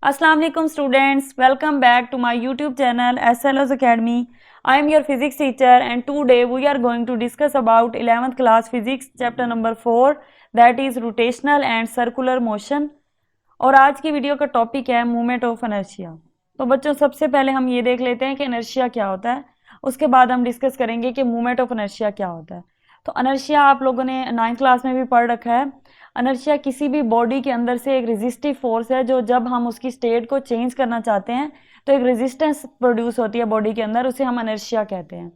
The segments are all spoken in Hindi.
Assalamu alaikum students, welcome back to my YouTube channel SLO's Academy. I am your physics teacher and today we are going to discuss about 11th class physics chapter number 4 that is rotational and circular motion। और आज की वीडियो का टॉपिक है मूवमेंट ऑफ इनर्शिया। तो बच्चों सबसे पहले हम ये देख लेते हैं कि इनर्शिया क्या होता है, उसके बाद हम डिस्कस करेंगे कि मूवमेंट ऑफ इनर्शिया क्या होता है। तो इनर्शिया आप लोगों ने 9th क्लास में भी पढ़ रखा है। इनर्शिया किसी भी बॉडी के अंदर से एक रेजिस्टिव फोर्स है जो जब हम उसकी स्टेट को चेंज करना चाहते हैं तो एक रेजिस्टेंस प्रोड्यूस होती है बॉडी के अंदर, उसे हम इनर्शिया कहते हैं।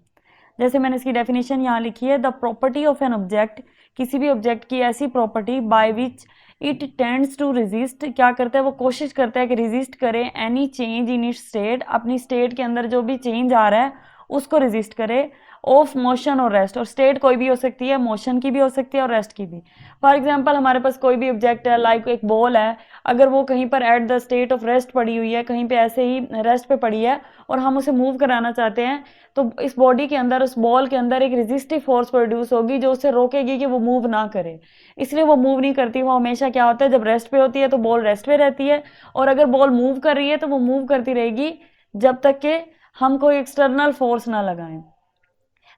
जैसे मैंने इसकी डेफिनेशन यहाँ लिखी है, the property of an object, किसी भी ऑब्जेक्ट की ऐसी property by which it tends to resist, क्या करता है वो कोशिश करता है कि रेजिस्ट करे any change in its state, अपनी स्टेट के अंदर जो भी चेंज आ रहा है उसको रेजिस्ट करे, ऑफ मोशन और रेस्ट। और स्टेट कोई भी हो सकती है, मोशन की भी हो सकती है और रेस्ट की भी। फॉर एग्जांपल हमारे पास कोई भी ऑब्जेक्ट है, लाइक एक बॉल है, अगर वो कहीं पर at the state of rest पड़ी हुई है, कहीं पे ऐसे ही रेस्ट पे पड़ी है और हम उसे मूव कराना चाहते हैं, तो इस बॉडी के अंदर, उस बॉल के अंदर एक रेजिस्टिव फोर्स प्रोड्यूस होगी जो उसे रोकेगी कि वो मूव ना करे। इसलिए वो मूव नहीं करती। वो हमेशा क्या होता है, जब रेस्ट पे होती है तो बॉल रेस्ट पे रहती है, और अगर बॉल मूव कर रही है तो वो मूव करती रहेगी जब तक कि हम कोई एक्सटर्नल फोर्स ना लगाएं।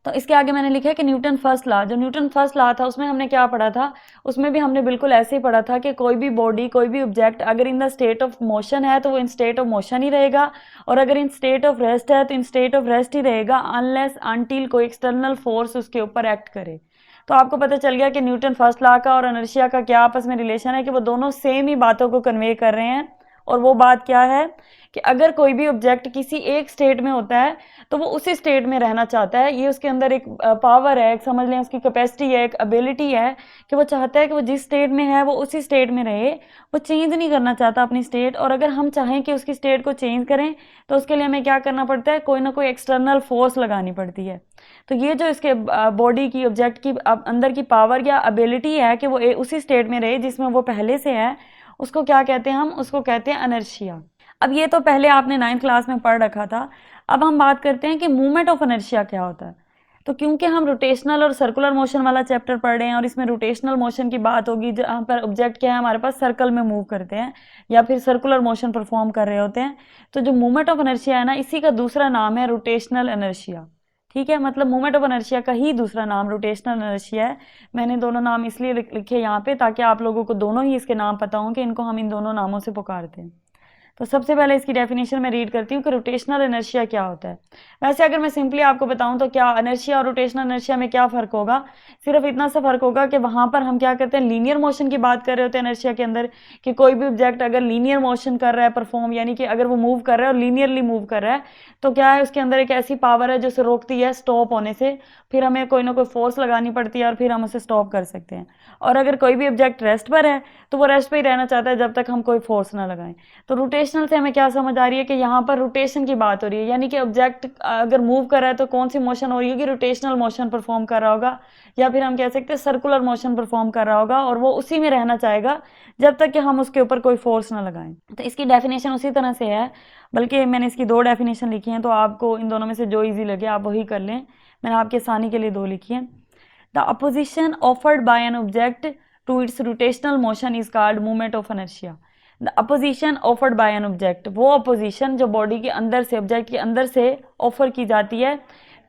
तो इसके आगे मैंने लिखा है कि न्यूटन फर्स्ट लॉ, जो न्यूटन फर्स्ट लॉ था उसमें हमने क्या पढ़ा था, उसमें भी हमने बिल्कुल ऐसे ही पढ़ा था कि कोई भी बॉडी, कोई भी ऑब्जेक्ट अगर in the state of motion है तो वो इन स्टेट ऑफ मोशन ही रहेगा, और अगर इन स्टेट ऑफ रेस्ट है तो इन स्टेट ऑफ रेस्ट ही रहेगा, अनलेस अनटिल कोई एक्सटर्नल फोर्स उसके ऊपर एक्ट करे। तो आपको पता चल गया कि न्यूटन फर्स्ट लॉ का और इनर्शिया का क्या आपस में रिलेशन है, कि वो दोनों सेम ही बातों को कन्वे कर रहे हैं। और वो बात क्या है कि अगर कोई भी ऑब्जेक्ट किसी एक स्टेट में होता है तो वो उसी स्टेट में रहना चाहता है। ये उसके अंदर एक पावर है, एक समझ लें उसकी कैपेसिटी है, एक एबिलिटी है कि वो चाहता है कि वो जिस स्टेट में है वो उसी स्टेट में रहे, वो चेंज नहीं करना चाहता अपनी स्टेट। और अगर हम चाहें कि उसकी स्टेट को चेंज करें तो उसके लिए हमें क्या करना पड़ता है, कोई ना कोई एक्सटर्नल फोर्स लगानी पड़ती है। तो ये जो इसके बॉडी की, ऑब्जेक्ट की अंदर की पावर या एबिलिटी है कि वो उसी स्टेट में रहे जिसमें वो पहले से है, उसको क्या कहते हैं, हम उसको कहते हैं इनर्शिया। अब ये तो पहले आपने 9th क्लास में पढ़ रखा था। अब हम बात करते हैं कि मूवमेंट ऑफ इनर्शिया क्या होता है। तो क्योंकि हम रोटेशनल और सर्कुलर मोशन वाला चैप्टर पढ़ रहे हैं और इसमें रोटेशनल मोशन की बात होगी, जहाँ पर ऑब्जेक्ट क्या है हमारे पास, सर्कल में मूव करते हैं या फिर सर्कुलर मोशन परफॉर्म कर रहे होते हैं, तो जो मूवमेंट ऑफ इनर्शिया है ना, इसी का दूसरा नाम है रोटेशनल इनर्शिया। ठीक है, मतलब मूवमेंट ऑफ इनर्शिया का ही दूसरा नाम रोटेशनल इनर्शिया है। मैंने दोनों नाम इसलिए लिखे यहाँ पे ताकि आप लोगों को दोनों ही इसके नाम पता हों कि इनको हम इन दोनों नामों से पुकारते हैं। तो सबसे पहले इसकी डेफिनेशन में रीड करती हूँ कि रोटेशनल इनर्शिया क्या होता है। वैसे अगर मैं सिंपली आपको बताऊं तो क्या इनर्शिया और रोटेशनल इनर्शिया में क्या फ़र्क होगा, सिर्फ इतना सा फ़र्क होगा कि वहाँ पर हम क्या करते हैं, लीनियर मोशन की बात कर रहे होते हैं इनर्शिया के अंदर, कि कोई भी ऑब्जेक्ट अगर लीनियर मोशन कर रहा है परफॉर्म, यानी कि अगर वो मूव कर रहा है और लीनियरली मूव कर रहा है, तो क्या है उसके अंदर एक ऐसी पावर है जो उसे रोकती है स्टॉप होने से, फिर हमें कोई ना कोई फोर्स लगानी पड़ती है और फिर हम उसे स्टॉप कर सकते हैं। और अगर कोई भी ऑब्जेक्ट रेस्ट पर है तो वो रेस्ट पर ही रहना चाहता है जब तक हम कोई फोर्स ना लगाएं। तो रोटेशनल से हमें क्या समझ आ रही है कि यहाँ पर रोटेशन की बात हो रही है, यानी कि ऑब्जेक्ट अगर मूव कर रहा है तो कौन सी मोशन हो रही होगी, रोटेशनल मोशन परफॉर्म कर रहा होगा, या फिर हम कह सकते हैं सर्कुलर मोशन परफॉर्म कर रहा होगा, और वो उसी में रहना चाहेगा जब तक कि हम उसके ऊपर कोई फोर्स ना लगाएं। तो इसकी डेफिनेशन उसी तरह से है, बल्कि मैंने इसकी 2 डेफिनेशन लिखी हैं, तो आपको इन दोनों में से जो ईजी लगे आप वही कर लें। मैंने आपके आसानी के लिए 2 लिखी है। The opposition offered by an object to its rotational motion is called movement of inertia. The opposition offered by an object, वो अपोजिशन जो बॉडी के अंदर से, ऑब्जेक्ट के अंदर से ऑफर की जाती है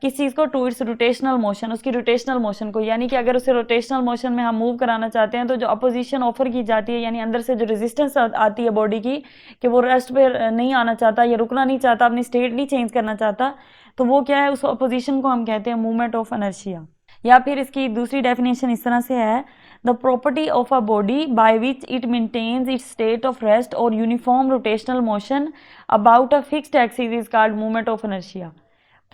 किस चीज़ को, टू इट्स रोटेशनल मोशन, उसकी रोटेशनल मोशन को। यानी कि अगर उसे रोटेशनल मोशन में हम मूव कराना चाहते हैं तो जो अपोजिशन ऑफर की जाती है, यानी अंदर से जो रेजिस्टेंस आती है बॉडी की कि वो रेस्ट पे नहीं आना चाहता या रुकना नहीं चाहता, अपनी स्टेट नहीं चेंज करना चाहता, तो वो क्या है, उस अपोजिशन को हम कहते हैं मूवमेंट ऑफ इनर्शिया। या फिर इसकी दूसरी डेफिनेशन इस तरह से है, the property of a body by which it maintains its state of rest और uniform rotational motion about a fixed axis is called movement of inertia.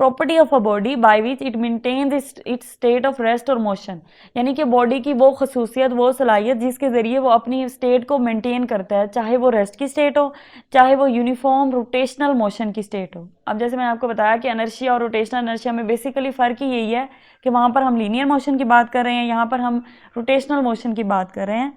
Property of a body by which it maintains its state of rest और मोशन, यानी कि बॉडी की वो खसूसियत, वो सलाहियत जिसके ज़रिए वो अपनी स्टेट को मेंटेन करता है, चाहे वो रेस्ट की स्टेट हो, चाहे वो यूनिफॉर्म रोटेशनल मोशन की स्टेट हो। अब जैसे मैंने आपको बताया कि इनर्शिया और रोटेशनल इनर्शिया में बेसिकली फ़र्क ही यही है कि वहाँ पर हम लीनियर मोशन की बात कर रहे हैं, यहाँ पर हम रोटेशनल मोशन की बात कर रहे हैं।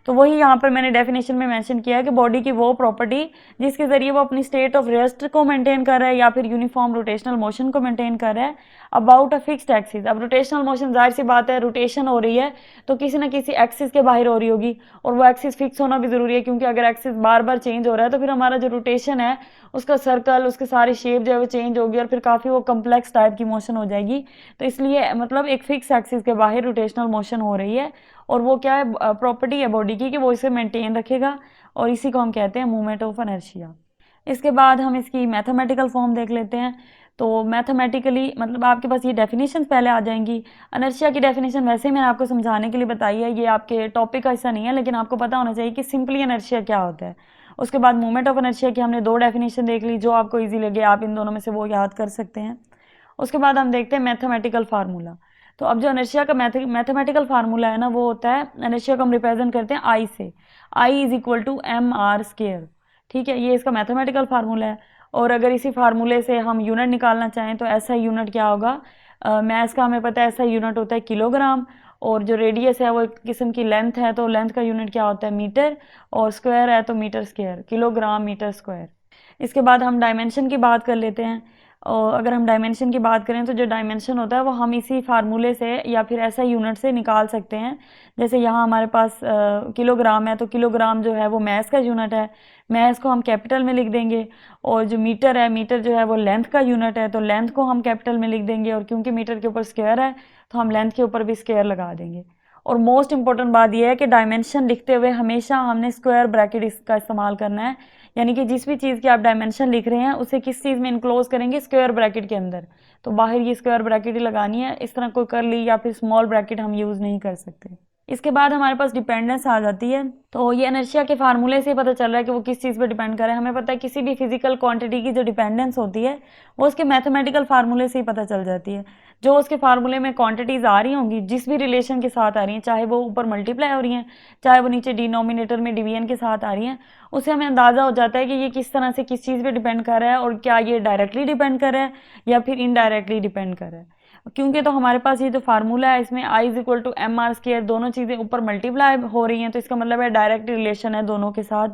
तो वही यहाँ पर मैंने डेफिनेशन में मेंशन किया है कि बॉडी की वो प्रॉपर्टी जिसके ज़रिए वो अपनी स्टेट ऑफ रेस्ट को मेंटेन कर रहा है या फिर यूनिफॉर्म रोटेशनल मोशन को मेंटेन कर रहा है अबाउट अ फिक्स्ड एक्सिस। अब रोटेशनल मोशन जाहिर सी बात है, रोटेशन हो रही है तो किसी ना किसी एक्सिस के बाहर हो रही होगी, और वो एक्सिस फिक्स होना भी ज़रूरी है, क्योंकि अगर एक्सिस बार बार चेंज हो रहा है तो फिर हमारा जो रोटेशन है उसका सर्कल, उसके सारी शेप जो है वो चेंज होगी और फिर काफ़ी वो कम्प्लेक्स टाइप की मोशन हो जाएगी। तो इसलिए मतलब एक फिक्स एक्सिस के बाहर रोटेशनल मोशन हो रही है, और वो क्या है, प्रॉपर्टी है बॉडी की कि वो इसे मेंटेन रखेगा, और इसी को हम कहते हैं मूवमेंट ऑफ इनर्शिया। इसके बाद हम इसकी मैथमेटिकल फॉर्म देख लेते हैं। तो मैथमेटिकली मतलब आपके पास ये डेफिनेशन पहले आ जाएंगी। इनर्शिया की डेफिनेशन वैसे ही मैंने आपको समझाने के लिए बताई है, ये आपके टॉपिक का हिस्सा नहीं है, लेकिन आपको पता होना चाहिए कि सिंपली इनर्शिया क्या होता है। उसके बाद मूवमेंट ऑफ इनर्शिया की हमने 2 डेफिनेशन देख ली, जो आपको ईजी लगे आप इन दोनों में से वो याद कर सकते हैं। उसके बाद हम देखते हैं मैथमेटिकल फार्मूला। तो अब जो इनर्शिया का मैथमेटिकल फार्मूला है ना, वो होता है, इनर्शिया को हम रिप्रेजेंट करते हैं आई से, I is equal to M R square. ठीक है, ये इसका मैथमेटिकल फार्मूला है। और अगर इसी फार्मूले से हम यूनिट निकालना चाहें तो ऐसा यूनिट क्या होगा, मैथ्स का हमें पता है ऐसा यूनिट होता है किलोग्राम, और जो रेडियस है वो एक किस्म की लेंथ है, तो लेंथ का यूनिट क्या होता है मीटर, और स्क्वायर है तो metre square, kilogram metre square. इसके बाद हम डायमेंशन की बात कर लेते हैं। और अगर हम डायमेंशन की बात करें तो जो डायमेंशन होता है वो हम इसी फार्मूले से या फिर ऐसा यूनिट से निकाल सकते हैं। जैसे यहाँ हमारे पास किलोग्राम है, तो किलोग्राम जो है वो मैस का यूनिट है, मैस को हम कैपिटल में लिख देंगे। और जो मीटर है, मीटर जो है वो लेंथ का यूनिट है, तो लेंथ को हम कैपिटल में लिख देंगे, और क्योंकि मीटर के ऊपर स्क्वायर है तो हम लेंथ के ऊपर भी स्क्वायर लगा देंगे। और मोस्ट इंपॉर्टेंट बात यह है कि डायमेंशन लिखते हुए हमेशा हमने स्क्वायर ब्रैकेट इसका इस्तेमाल करना है, यानी कि जिस भी चीज़ की आप डायमेंशन लिख रहे हैं उसे किस चीज़ में इनक्लोज करेंगे, स्क्वायर ब्रैकेट के अंदर। तो बाहर ये स्क्वायर ब्रैकेट ही लगानी है, इस तरह कोई करली या फिर स्मॉल ब्रैकेट हम यूज़ नहीं कर सकते। इसके बाद हमारे पास डिपेंडेंस आ जाती है। तो ये इनर्शिया के फार्मूले से पता चल रहा है कि वो किस चीज़ पर डिपेंड कर रहा है। हमें पता है किसी भी फिजिकल क्वांटिटी की जो डिपेंडेंस होती है वो उसके मैथमेटिकल फार्मूले से ही पता चल जाती है। जो उसके फार्मूले में क्वांटिटीज़ आ रही होंगी, जिस भी रिलेशन के साथ आ रही हैं, चाहे वो ऊपर मल्टीप्लाई हो रही हैं, चाहे वो नीचे डिनोमिनेटर में डिवीजन के साथ आ रही हैं, उससे हमें अंदाज़ा हो जाता है कि ये किस तरह से किस चीज़ पे डिपेंड कर रहा है, और क्या ये डायरेक्टली डिपेंड कर रहा है या फिर इनडायरेक्टली डिपेंड कर रहा है। क्योंकि तो हमारे पास ये जो फार्मूला है इसमें I is equal to M R square, दोनों चीज़ें ऊपर मल्टीप्लाई हो रही हैं, तो इसका मतलब है डायरेक्ट रिलेशन है दोनों के साथ।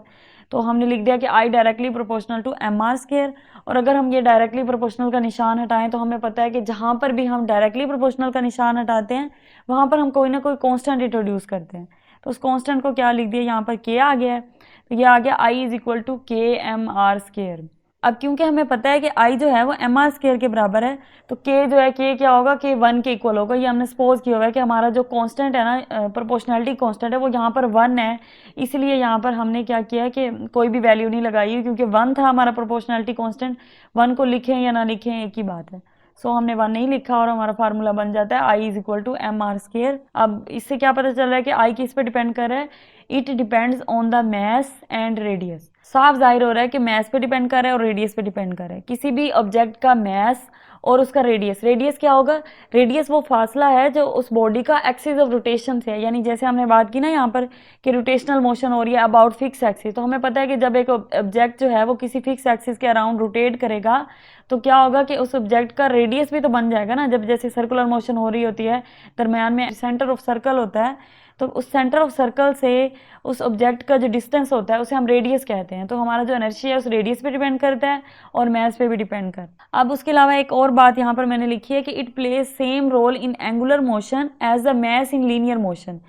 तो हमने लिख दिया कि I directly proportional to M R square. और अगर हम ये डायरेक्टली प्रोपोर्शनल का निशान हटाएं तो हमें पता है कि जहाँ पर भी हम डायरेक्टली प्रोपोर्शनल का निशान हटाते हैं वहाँ पर हम कोई ना कोई कांस्टेंट इंट्रोड्यूस करते हैं। तो उस कांस्टेंट को क्या लिख दिया, यहाँ पर के आ गया है, तो ये आ गया आई इज इक्वल टू के एम आर स्क्वायर। अब क्योंकि हमें पता है कि आई जो है वो एम आर स्क्वायर के बराबर है, तो के जो है के क्या होगा, के 1 के इक्वल होगा। ये हमने सपोज किया हुआ है कि हमारा जो कांस्टेंट है ना, प्रोपोर्शनैलिटी कांस्टेंट है, वो यहाँ पर 1 है। इसलिए यहाँ पर हमने क्या किया कि कोई भी वैल्यू नहीं लगाई, क्योंकि 1 था हमारा प्रोपोर्शनैलिटी कांस्टेंट। 1 को लिखें या ना लिखें एक ही बात है। सो हमने 1 नहीं लिखा और हमारा फार्मूला बन जाता है I is equal to M R square. अब इससे क्या पता चल रहा है कि आई किस पे डिपेंड कर रहा है, it depends on the mass and radius. साफ जाहिर हो रहा है कि मैस पे डिपेंड कर रहा है और रेडियस पे डिपेंड कर रहा है। किसी भी ऑब्जेक्ट का मैस और उसका रेडियस, रेडियस क्या होगा, रेडियस वो फासला है जो उस बॉडी का एक्सिस ऑफ रोटेशन से है। यानी जैसे हमने बात की ना यहाँ पर कि रोटेशनल मोशन हो रही है अबाउट फिक्स एक्सिस, तो हमें पता है कि जब एक ऑब्जेक्ट जो है वो किसी फिक्स एक्सिस के अराउंड रोटेट करेगा तो क्या होगा कि उस ऑब्जेक्ट का रेडियस भी तो बन जाएगा ना। जब जैसे सर्कुलर मोशन हो रही होती है, दरम्यान में सेंटर ऑफ सर्कल होता है, तो उस सेंटर ऑफ सर्कल से उस ऑब्जेक्ट का जो डिस्टेंस होता है उसे हम रेडियस कहते हैं। तो हमारा जो इनर्शिया है उस रेडियस पे डिपेंड करता है और मैस पे भी डिपेंड करता है। अब उसके अलावा एक और बात यहाँ पर मैंने लिखी है कि it plays same role in angular motion as the mass in linear motion.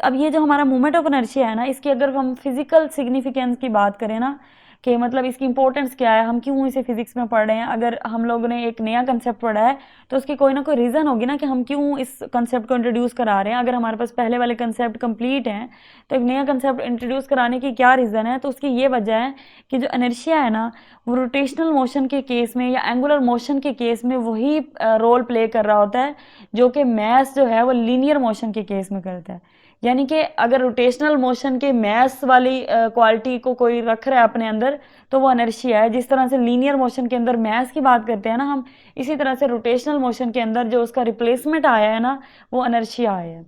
अब ये जो हमारा मूवमेंट ऑफ इनर्शिया है ना, इसकी अगर हम फिजिकल सिग्निफिकेंस की बात करें ना, कि मतलब इसकी इंपॉर्टेंस क्या है, हम क्यों इसे फिजिक्स में पढ़ रहे हैं। अगर हम लोगों ने एक नया कंसेप्ट पढ़ा है तो उसकी कोई ना कोई रीज़न होगी ना कि हम क्यों इस कंसेप्ट को इंट्रोड्यूस करा रहे हैं। अगर हमारे पास पहले वाले कंसेप्ट कंप्लीट हैं तो एक नया कंसेप्ट इंट्रोड्यूस कराने की क्या रीज़न है, तो उसकी ये वजह है कि जो इनर्शिया है ना वो रोटेशनल मोशन के केस में या एंगुलर मोशन के केस में वही रोल प्ले कर रहा होता है जो कि मैस जो है वो लीनियर मोशन के केस में करता है। यानी कि अगर रोटेशनल मोशन के मैस वाली क्वालिटी को कोई रख रहा है अपने अंदर तो वो इनर्शिया है। जिस तरह से लीनियर मोशन के अंदर मैस की बात करते हैं ना हम, इसी तरह से रोटेशनल मोशन के अंदर जो उसका रिप्लेसमेंट आया है ना वो इनर्शिया आया है।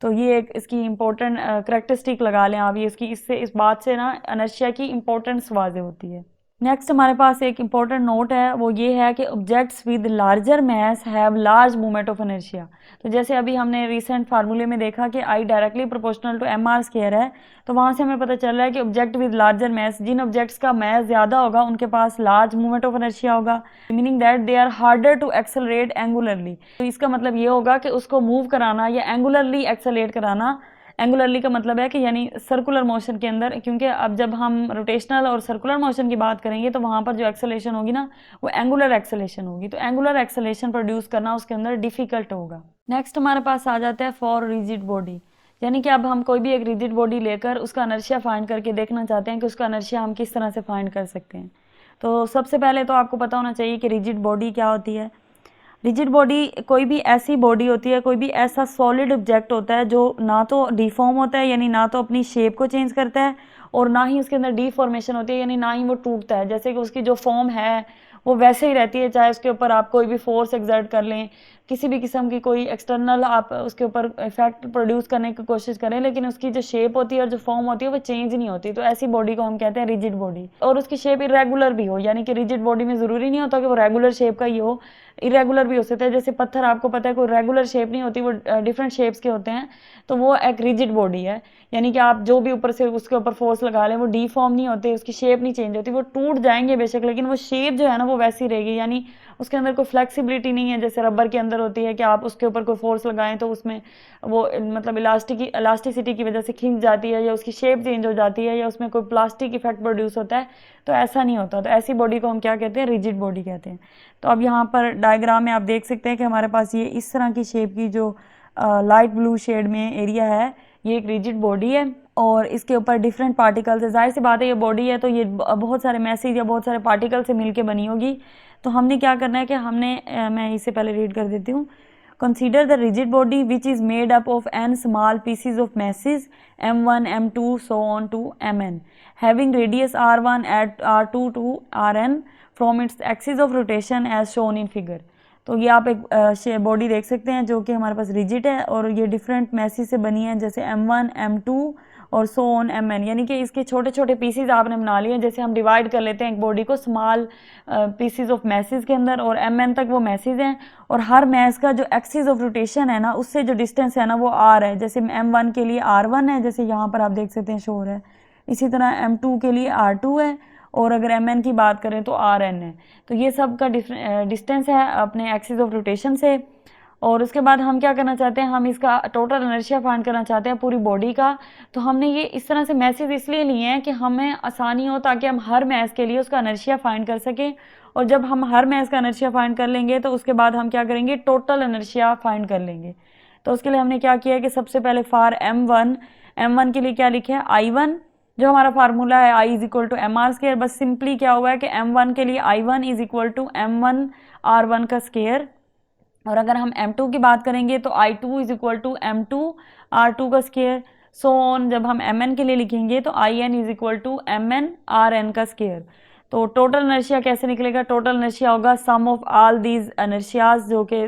तो ये एक इसकी इंपॉर्टेंट करेक्टरिस्टिक लगा लें आप, ये इसकी इससे इस बात से ना इनर्शिया की इंपॉर्टेंस वाज़ेह होती है। नेक्स्ट हमारे पास एक इंपॉर्टेंट नोट है, वो ये है कि objects with larger mass have large movement of inertia. तो जैसे अभी हमने रिसेंट फार्मूले में देखा कि I directly proportional to M R square है, तो वहाँ से हमें पता चल रहा है कि ऑब्जेक्ट विद लार्जर मास, जिन ऑब्जेक्ट्स का मास ज़्यादा होगा उनके पास लार्ज मूवमेंट ऑफ इनर्शिया होगा, meaning that they are harder to accelerate angularly. तो इसका मतलब ये होगा कि उसको मूव कराना या एंगुलरली एक्सेलरेट कराना, एंगुलरली का मतलब है कि यानी सर्कुलर मोशन के अंदर, क्योंकि अब जब हम रोटेशनल और सर्कुलर मोशन की बात करेंगे तो वहाँ पर जो एक्सेलेशन होगी ना वो एंगुलर एक्सेलेशन होगी, तो एंगुलर एक्सेलेशन प्रोड्यूस करना उसके अंदर डिफिकल्ट होगा। नेक्स्ट हमारे पास आ जाता है फॉर रिजिड बॉडी, यानी कि अब हम कोई भी एक रिजिड बॉडी लेकर उसका इनर्शिया फाइंड करके देखना चाहते हैं कि उसका इनर्शिया हम किस तरह से फाइंड कर सकते हैं। तो सबसे पहले तो आपको पता होना चाहिए कि रिजिड बॉडी क्या होती है। रिजिड बॉडी कोई भी ऐसी बॉडी होती है, कोई भी ऐसा सॉलिड ऑब्जेक्ट होता है जो ना तो डिफॉर्म होता है, यानी ना तो अपनी शेप को चेंज करता है, और ना ही उसके अंदर डिफॉर्मेशन होती है, यानी ना ही वो टूटता है। जैसे कि उसकी जो फॉर्म है वो वैसे ही रहती है, चाहे उसके ऊपर आप कोई भी फोर्स एक्सर्ट कर लें, किसी भी किस्म की कोई एक्सटर्नल आप उसके ऊपर इफेक्ट प्रोड्यूस करने की कोशिश करें, लेकिन उसकी जो शेप होती है और जो फॉर्म होती है वो चेंज नहीं होती। तो ऐसी बॉडी को हम कहते हैं रिजिड बॉडी। और उसकी शेप इरेगुलर भी हो, यानी कि रिजिड बॉडी में ज़रूरी नहीं होता कि वो रेगुलर शेप का ही हो, इरेगुलर भी हो सकता है। जैसे पत्थर आपको पता है कोई रेगुलर शेप नहीं होती, वो डिफरेंट शेप्स के होते हैं, तो वो एक रिजिड बॉडी है। यानी कि आप जो भी ऊपर से उसके ऊपर फोर्स लगा लें वो डीफॉर्म नहीं होते, उसकी शेप नहीं चेंज होती, वो टूट जाएंगे बेशक, लेकिन वो शेप जो है ना वो वैसी रहेगी, यानी उसके अंदर कोई फ्लेक्सिबिलिटी नहीं है जैसे रबर के अंदर होती है कि आप उसके ऊपर कोई फोर्स लगाएं तो उसमें वो मतलब इलास्टिसिटी की वजह से खिंच जाती है, या उसकी शेप चेंज हो जाती है, या उसमें कोई प्लास्टिक इफेक्ट प्रोड्यूस होता है, तो ऐसा नहीं होता। तो ऐसी बॉडी को हम क्या कहते हैं, रिजिड बॉडी कहते हैं। तो अब यहाँ पर डायग्राम में आप देख सकते हैं कि हमारे पास ये इस तरह की शेप की जो लाइट ब्लू शेड में एरिया है, ये एक रिजिड बॉडी है, और इसके ऊपर डिफरेंट पार्टिकल्स है। जाहिर सी बात है ये बॉडी है तो ये बहुत सारे मैसेज या बहुत सारे पार्टिकल से मिलके बनी होगी। तो हमने क्या करना है कि मैं इसे पहले रीड कर देती हूँ। Consider the rigid body which is made up of n small pieces of masses m1 m2 so on to mn having radius r1 at r2 to rn from its axis of rotation as shown in figure. तो ये आप एक बॉडी देख सकते हैं जो कि हमारे पास रिजिड है, और ये डिफरेंट मैसेज से बनी है, जैसे m1 m2 और सो ऑन mn, यानी कि इसके छोटे छोटे पीसीज आपने बना लिए। जैसे हम डिवाइड कर लेते हैं एक बॉडी को स्मॉल पीसीज ऑफ मैसेज के अंदर, और mn तक वो मैसेज हैं, और हर मैस का जो एक्सिस ऑफ रोटेशन है ना उससे जो डिस्टेंस है ना वो r है। जैसे m1 के लिए r1 है, जैसे यहाँ पर आप देख सकते हैं शोर है, इसी तरह m2 के लिए r2 है, और अगर mn की बात करें तो rn है। तो ये सब का डिस्टेंस है अपने एक्सिस ऑफ रोटेशन से। और उसके बाद हम क्या करना चाहते हैं, हम इसका टोटल इनर्शिया फाइंड करना चाहते हैं पूरी बॉडी का। तो हमने ये इस तरह से मैसेज इसलिए लिए हैं कि हमें आसानी हो, ताकि हम हर मैस के लिए उसका इनर्शिया फाइंड कर सकें। और जब हम हर मैस का इनर्शिया फाइंड कर लेंगे तो उसके बाद हम क्या करेंगे, टोटल इनर्शिया फाइंड कर लेंगे। तो उसके लिए हमने क्या किया कि सबसे पहले फॉर m1 के लिए क्या लिखे है, I1, जो हमारा फार्मूला है I is equal to M R square. बस सिंपली क्या हुआ है कि m1 के लिए I1 is equal to m1 r1 का स्केयर, और अगर हम m2 की बात करेंगे तो I2 is equal to m2 r2 का स्केयर, सो ऑन। जब हम mn के लिए लिखेंगे तो In is equal to mn rn का स्केयर। तो टोटल इनर्शिया कैसे निकलेगा, टोटल इनर्शिया होगा sum of all these inertias, जो कि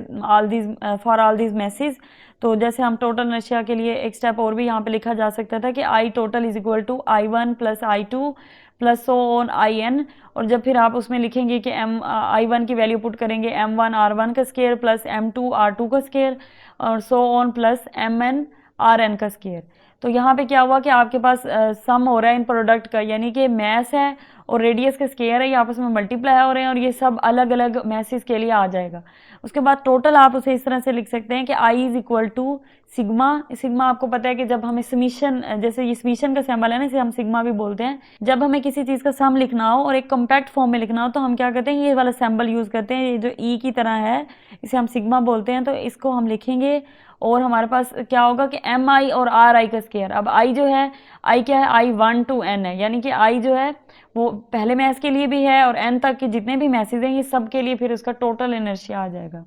फॉर ऑल दीज मैसेज। तो जैसे हम टोटल इनर्शिया के लिए एक स्टेप और भी यहाँ पे लिखा जा सकता था कि I total is equal to I1 plus I2 plus so on In, और जब फिर आप उसमें लिखेंगे कि I1 की वैल्यू पुट करेंगे m1 r1 का स्केयर प्लस m2 r2 का स्केयर और so on plus mn rn का स्केयर। तो यहाँ पे क्या हुआ कि आपके पास सम हो रहा है इन प्रोडक्ट का, यानी कि मैस है और रेडियस का स्केयर है, ये आपस में मल्टीप्लाई हो रहे हैं, और ये सब अलग अलग मैसेज के लिए आ जाएगा। उसके बाद टोटल आप उसे इस तरह से लिख सकते हैं कि I is equal to sigma. Sigma आपको पता है कि जब हमें समीशन, जैसे ये समीशन का सिंबल है ना, इसे हम सिग्मा भी बोलते हैं। जब हमें किसी चीज़ का सम लिखना हो और एक कॉम्पैक्ट फॉर्म में लिखना हो तो हम क्या करते हैं, ये वाला सिंबल यूज़ करते हैं, ये जो ई की तरह है, इसे हम सिग्मा बोलते हैं। तो इसको हम लिखेंगे और हमारे पास क्या होगा कि एम आई और आर आई का स्केयर। अब आई जो है, आई क्या है, आई 1 to n है, यानी कि आई जो है वो पहले मैस के लिए भी है और n तक के जितने भी मैसेज हैं ये सब के लिए फिर उसका टोटल इनर्शिया आ जाएगा।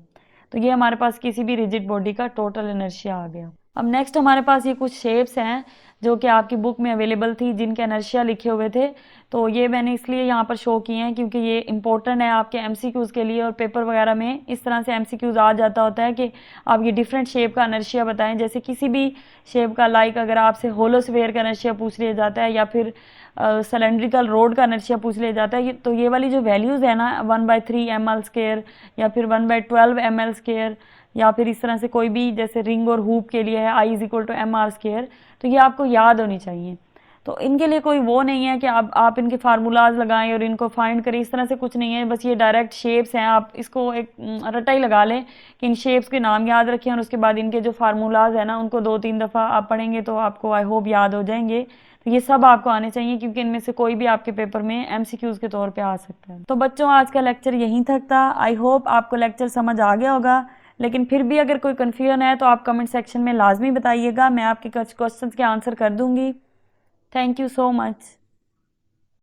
तो ये हमारे पास किसी भी रिजिड बॉडी का टोटल इनर्शिया आ गया। अब नेक्स्ट हमारे पास ये कुछ शेप्स हैं जो कि आपकी बुक में अवेलेबल थी, जिनके इनर्शिया लिखे हुए थे। तो ये मैंने इसलिए यहाँ पर शो किए हैं क्योंकि ये इंपॉर्टेंट है आपके एमसीक्यूज़ के लिए, और पेपर वगैरह में इस तरह से एमसीक्यूज़ आ जाता होता है कि आप ये डिफरेंट शेप का इनर्शिया बताएं। जैसे किसी भी शेप का, लाइक अगर आपसे होलो स्फेयर का इनर्शिया पूछ लिया जाता है या फिर सिलेंड्रिकल रोड का इनर्शिया पूछ लिया जाता है, तो ये वाली जो वैल्यूज़ है ना 1/3 ml² या फिर 1/12 ml², या फिर इस तरह से कोई भी, जैसे रिंग और हूप के लिए है I = mr², तो ये आपको याद होनी चाहिए। तो इनके लिए कोई वो नहीं है कि आप इनके फार्मूलाज लगाएं और इनको फाइंड करें, इस तरह से कुछ नहीं है। बस ये डायरेक्ट शेप्स हैं, आप इसको एक रटा ही लगा लें कि इन शेप्स के नाम याद रखें, और उसके बाद इनके जो फार्मूलाज है ना उनको 2-3 दफ़ा आप पढ़ेंगे तो आपको आई होप याद हो जाएंगे। तो ये सब आपको आने चाहिए क्योंकि इनमें से कोई भी आपके पेपर में एमसीक्यूज़ के तौर पे आ सकता है। तो बच्चों, आज का लेक्चर यहीं तक था। आई होप आपको लेक्चर समझ आ गया होगा, लेकिन फिर भी अगर कोई कन्फ्यूजन है तो आप कमेंट सेक्शन में लाजमी बताइएगा, मैं आपके कुछ क्वेश्चंस के आंसर कर दूंगी। Thank you so much.